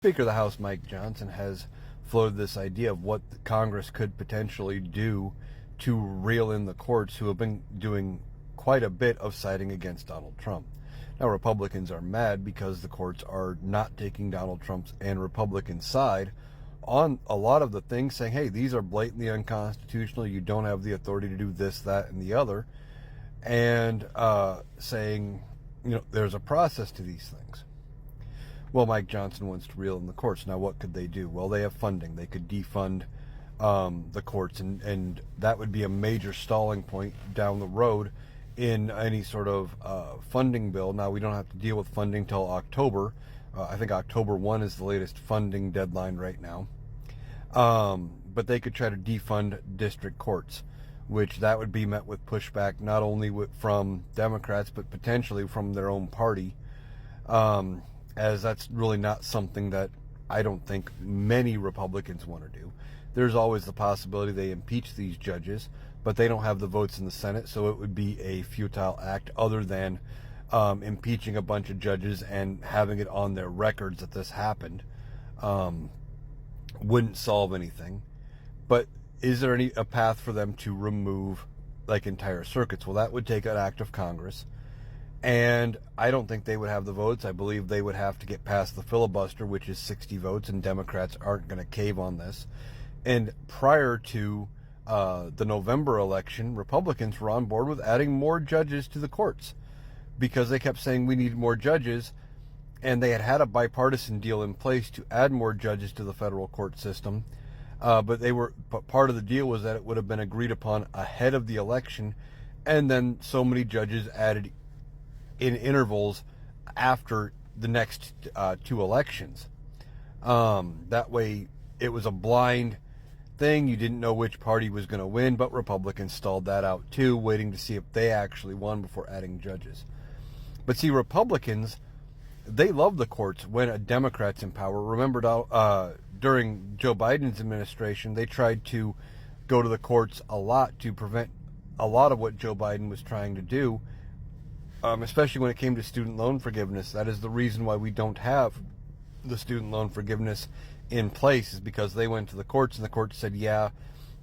Speaker of the House, Mike Johnson, has floated this idea of what Congress could potentially do to reel in the courts, who have been doing quite a bit of siding against Donald Trump. Now, Republicans are mad because the courts are not taking Donald Trump's and Republican side on a lot of the things, saying, hey, these are blatantly unconstitutional. You don't have the authority to do this, that, and the other. And saying, there's a process to these things. Well, Mike Johnson wants to reel in the courts. Now, what could they do? Well, they have funding. They could defund the courts, and that would be a major stalling point down the road in any sort of funding bill. Now, we don't have to deal with funding till October. I think October 1 is the latest funding deadline right now. But they could try to defund district courts, which that would be met with pushback not only from Democrats, but potentially from their own party, as that's really not something that I don't think many Republicans want to do. There's always the possibility they impeach these judges, but they don't have the votes in the Senate, so it would be a futile act other than impeaching a bunch of judges and having it on their records that this happened. Wouldn't solve anything. But is there a path for them to remove entire circuits? Well, that would take an act of Congress, and I don't think they would have the votes. I believe they would have to get past the filibuster, which is 60 votes, and Democrats aren't going to cave on this. And prior to the November election, Republicans were on board with adding more judges to the courts because they kept saying we need more judges, and they had a bipartisan deal in place to add more judges to the federal court system. But part of the deal was that it would have been agreed upon ahead of the election, and then so many judges added in intervals after the next two elections. That way, it was a blind thing. You didn't know which party was going to win, but Republicans stalled that out too, waiting to see if they actually won before adding judges. But see, Republicans, they love the courts when a Democrat's in power. Remember, during Joe Biden's administration, they tried to go to the courts a lot to prevent a lot of what Joe Biden was trying to do, especially when it came to student loan forgiveness. That is the reason why we don't have the student loan forgiveness in place, is because they went to the courts and the courts said, yeah,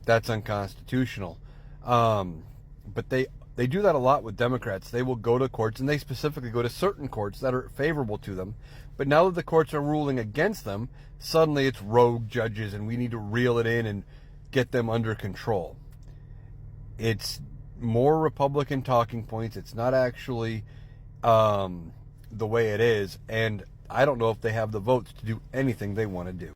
that's unconstitutional. But they do that a lot with Democrats. They will go to courts, and they specifically go to certain courts that are favorable to them. But now that the courts are ruling against them, suddenly it's rogue judges, and we need to reel it in and get them under control. It's more Republican talking points. It's not actually the way it is. And I don't know if they have the votes to do anything they want to do.